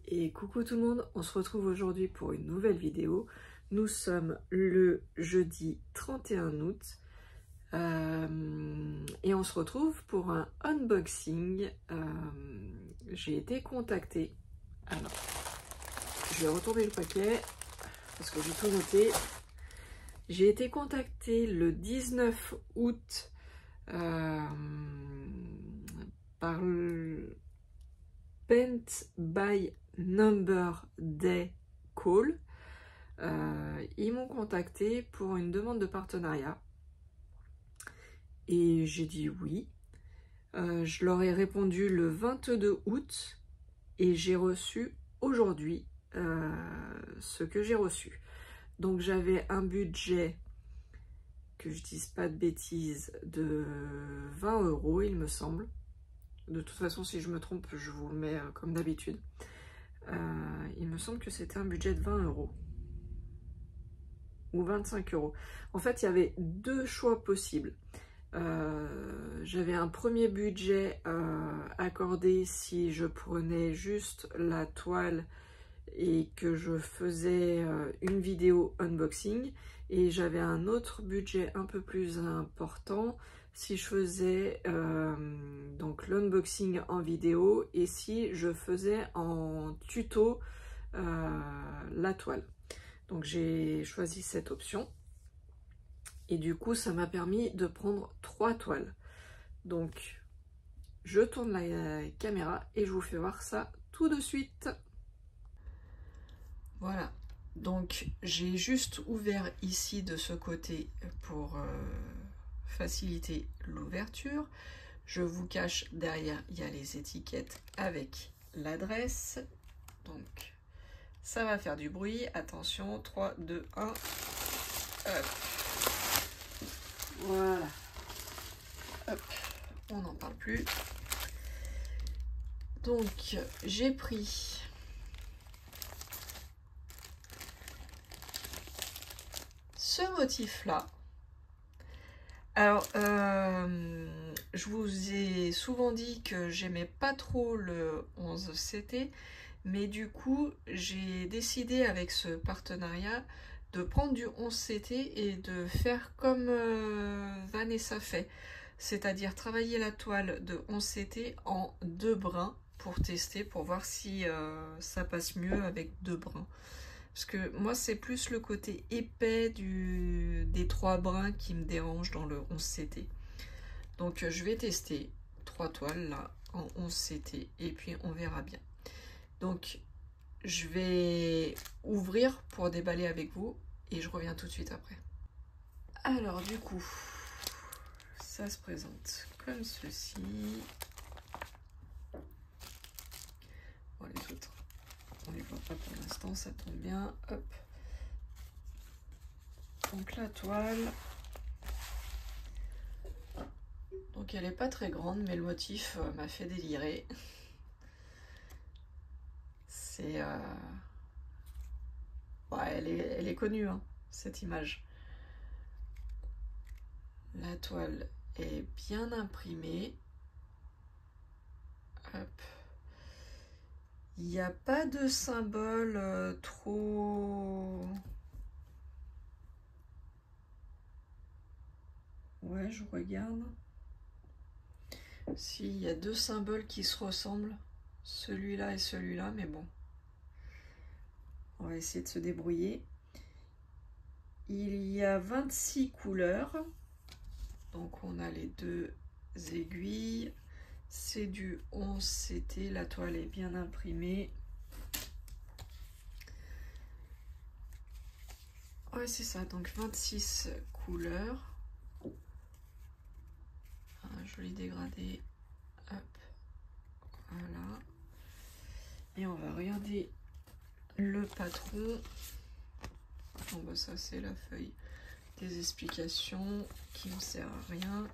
Et coucou tout le monde, on se retrouve aujourd'hui pour une nouvelle vidéo. Nous sommes le jeudi 31 août et on se retrouve pour un unboxing. J'ai été contactée. Alors, je vais retourner le paquet parce que j'ai tout noté. J'ai été contactée le 19 août par le Paint by Number Day Call. Ils m'ont contacté pour une demande de partenariat et j'ai dit oui. Je leur ai répondu le 22 août et j'ai reçu aujourd'hui ce que j'ai reçu. Donc j'avais un budget, que je dise pas de bêtises, de 20 € il me semble. De toute façon, si je me trompe, je vous le mets comme d'habitude. Il me semble que c'était un budget de 20 € ou 25 €. En fait, il y avait deux choix possibles. J'avais un premier budget accordé si je prenais juste la toile et que je faisais une vidéo unboxing, et j'avais un autre budget un peu plus important si je faisais donc l'unboxing en vidéo et si je faisais en tuto la toile. Donc j'ai choisi cette option et du coup ça m'a permis de prendre 3 toiles. Donc je tourne la caméra et je vous fais voir ça tout de suite. Voilà, donc j'ai juste ouvert ici de ce côté pour faciliter l'ouverture. Je vous cache, derrière il y a les étiquettes avec l'adresse. Donc ça va faire du bruit, attention, 3, 2, 1, hop. Voilà, hop, on n'en parle plus. Donc j'ai pris ce motif là. Alors je vous ai souvent dit que j'aimais pas trop le 11 CT, mais du coup j'ai décidé avec ce partenariat de prendre du 11 CT et de faire comme Vanessa fait, c'est-à-dire travailler la toile de 11 CT en 2 brins pour tester, pour voir si ça passe mieux avec 2 brins. Parce que moi, c'est plus le côté épais des 3 brins qui me dérange dans le 11 CT. Donc, je vais tester 3 toiles là en 11 CT et puis on verra bien. Donc, je vais ouvrir pour déballer avec vous et je reviens tout de suite après. Alors, du coup, ça se présente comme ceci. Bon, les autres, on les voit pas pour l'instant, ça tombe bien. Hop. Donc la toile. Donc elle est pas très grande, mais le motif m'a fait délirer. C'est ouais, elle est connue, hein, cette image. La toile est bien imprimée. Hop. Il n'y a pas de symbole trop... Ouais, je regarde. Si, il y a 2 symboles qui se ressemblent. Celui-là et celui-là, mais bon. On va essayer de se débrouiller. Il y a 26 couleurs. Donc on a les 2 aiguilles. C'est du 11 CT. La toile est bien imprimée. Ouais, c'est ça. Donc 26 couleurs. Un joli dégradé. Hop. Voilà. Et on va regarder le patron. Bon, bah ça c'est la feuille des explications qui ne sert à rien.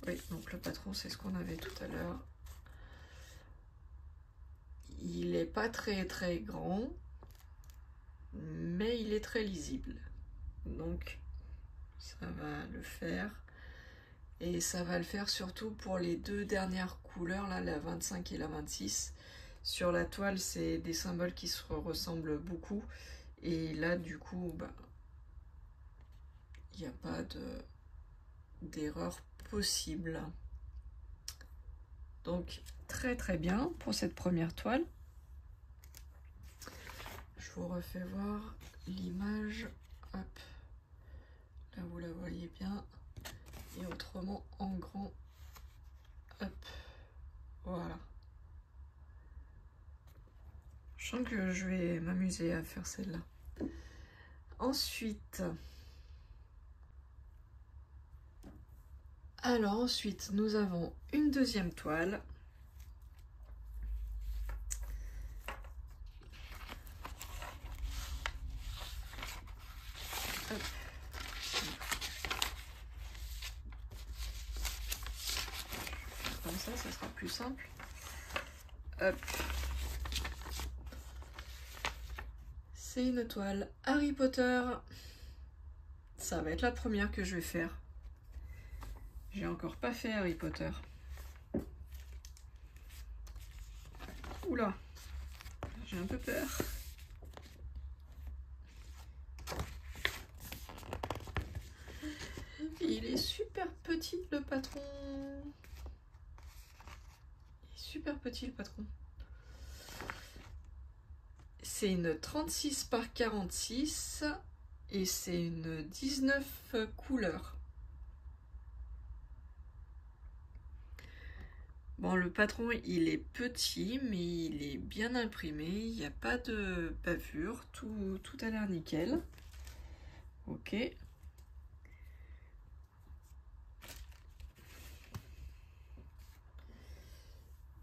Oui, donc le patron, c'est ce qu'on avait tout à l'heure. Il n'est pas très grand, mais il est très lisible. Donc ça va le faire. Et ça va le faire surtout pour les deux dernières couleurs, là, la 25 et la 26. Sur la toile, c'est des symboles qui se ressemblent beaucoup. Et là, du coup, bah, il n'y a pas d'erreur possible. Donc, très très bien pour cette première toile. Je vous refais voir l'image. Hop, là vous la voyez bien. Et autrement en grand. Hop, voilà. Je sens que je vais m'amuser à faire celle-là. Ensuite, nous avons une deuxième toile. Hop. Comme ça sera plus simple. Hop. C'est une toile Harry Potter. Ça va être la première que je vais faire. J'ai encore pas fait Harry Potter. Oula, j'ai un peu peur. Il est super petit le patron. Il est super petit le patron. C'est une 36 par 46 et c'est une 19 couleurs. Bon, le patron, il est petit, mais il est bien imprimé. Il n'y a pas de bavure. Tout a l'air nickel. Ok.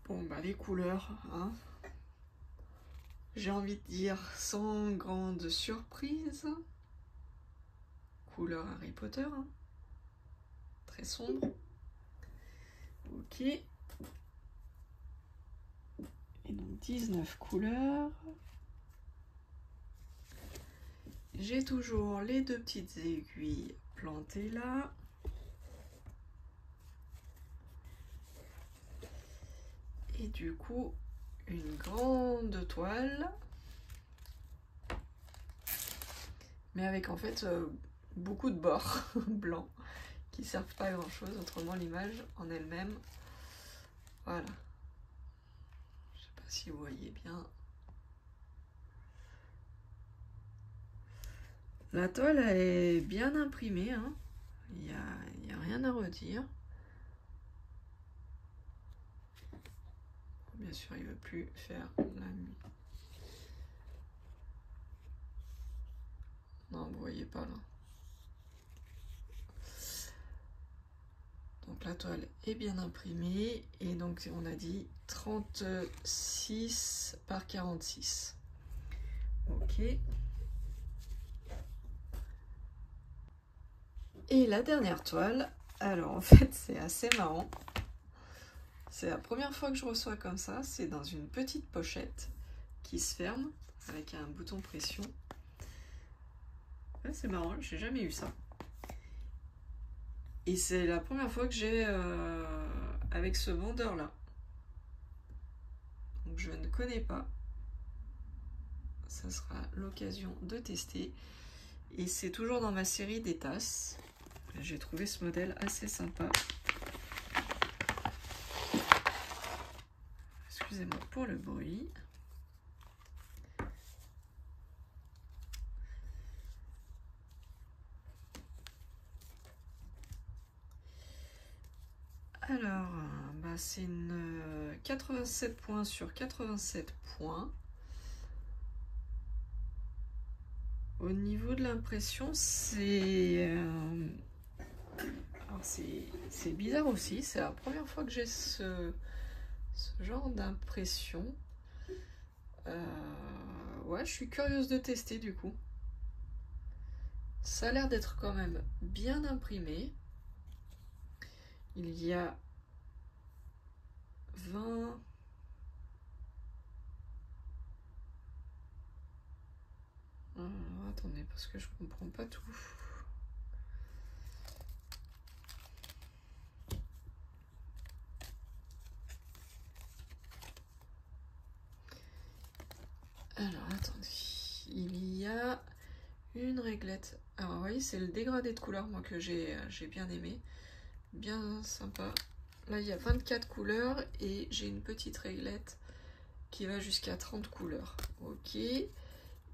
Bon, bah les couleurs, hein. J'ai envie de dire sans grande surprise. Couleur Harry Potter. Hein. Très sombre. Ok. Et donc 19 couleurs. J'ai toujours les deux petites aiguilles plantées là. Et du coup, une grande toile. Mais avec en fait beaucoup de bords blancs qui servent pas à grand chose. Autrement, l'image en elle-même. Voilà. Je sais pas si vous voyez bien. La toile elle est bien imprimée, hein. Il y a rien à redire. Bien sûr, il ne veut plus faire la nuit. Non, vous voyez pas là. Donc la toile est bien imprimée et donc on a dit 36 par 46. Ok. Et la dernière toile, alors en fait c'est assez marrant. C'est la première fois que je reçois comme ça, c'est dans une petite pochette qui se ferme avec un bouton pression. Ouais, c'est marrant, j'ai jamais eu ça. Et c'est la première fois que j'ai avec ce vendeur là. Donc je ne connais pas. Ça sera l'occasion de tester. Et c'est toujours dans ma série des tasses. J'ai trouvé ce modèle assez sympa. Excusez-moi pour le bruit. Alors, bah c'est une 87 points sur 87 points. Au niveau de l'impression, c'est bizarre aussi. C'est la première fois que j'ai ce genre d'impression. Ouais, je suis curieuse de tester du coup. Ça a l'air d'être quand même bien imprimé. Il y a 20... Alors, attendez, parce que je comprends pas tout. y a une réglette. Alors, vous voyez, c'est le dégradé de couleurs, moi, que j'ai bien aimé. Bien sympa. Là, il y a 24 couleurs et j'ai une petite réglette qui va jusqu'à 30 couleurs. Ok.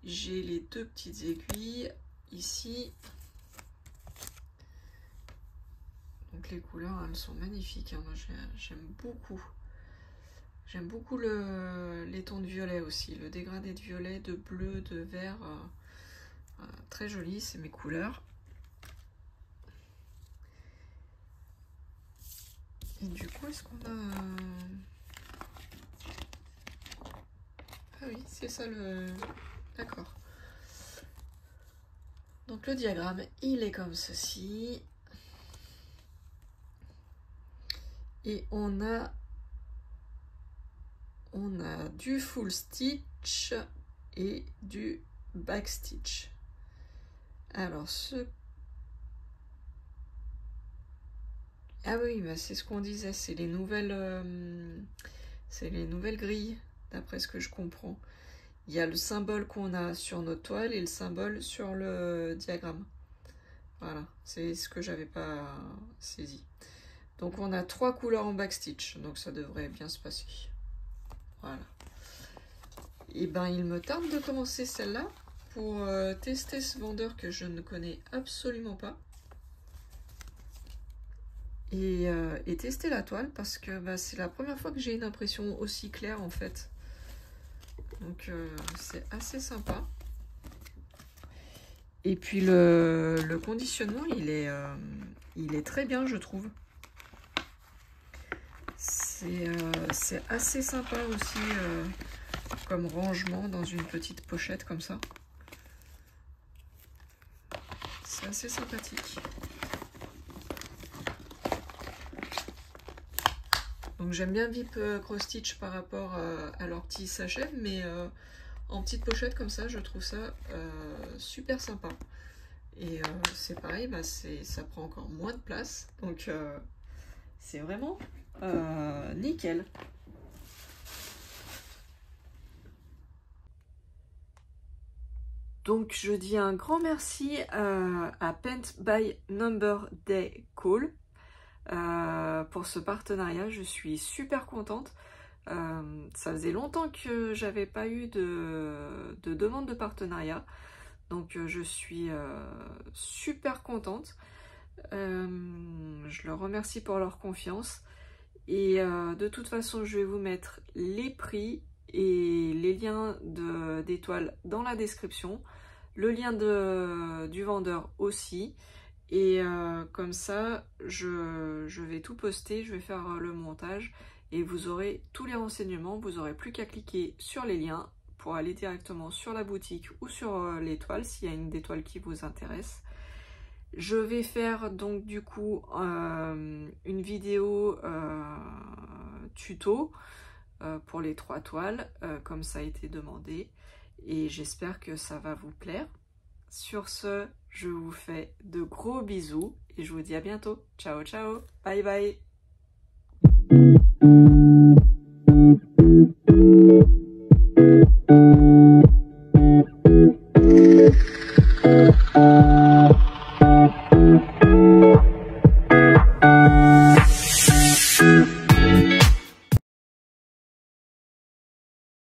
J'ai les deux petites aiguilles ici. Donc les couleurs, elles sont magnifiques. Hein. Moi, j'aime beaucoup. J'aime beaucoup les tons de violet aussi. Le dégradé de violet, de bleu, de vert. Très joli, c'est mes couleurs. Et du coup, est-ce qu'on a... Ah oui, c'est ça le... D'accord. Donc le diagramme, il est comme ceci. Et on a du full stitch et du back stitch. Alors ah oui, bah c'est ce qu'on disait, c'est les nouvelles grilles, d'après ce que je comprends. Il y a le symbole qu'on a sur notre toile et le symbole sur le diagramme. Voilà, c'est ce que j'avais pas saisi. Donc on a 3 couleurs en backstitch, donc ça devrait bien se passer. Voilà. Et ben il me tarde de commencer celle-là pour tester ce vendeur que je ne connais absolument pas. Et tester la toile parce que bah, c'est la première fois que j'ai une impression aussi claire en fait. Donc c'est assez sympa. Et puis le conditionnement il est très bien je trouve. C'est assez sympa aussi comme rangement dans une petite pochette comme ça. C'est assez sympathique. Donc j'aime bien Vip Cross Stitch par rapport à leur petit sachet, mais en petite pochette comme ça, je trouve ça super sympa. Et c'est pareil, bah, ça prend encore moins de place, donc c'est vraiment nickel. Donc je dis un grand merci à Paint by Number Day Call. Pour ce partenariat, je suis super contente. Ça faisait longtemps que j'avais pas eu de demande de partenariat, donc je suis super contente. Je leur remercie pour leur confiance et de toute façon je vais vous mettre les prix et les liens des toiles dans la description, le lien du vendeur aussi. Et comme ça, je vais tout poster, je vais faire le montage et vous aurez tous les renseignements. Vous n'aurez plus qu'à cliquer sur les liens pour aller directement sur la boutique ou sur les toiles s'il y a une des toiles qui vous intéresse. Je vais faire donc du coup une vidéo tuto pour les 3 toiles comme ça a été demandé et j'espère que ça va vous plaire. Sur ce, je vous fais de gros bisous et je vous dis à bientôt. Ciao, ciao, bye bye.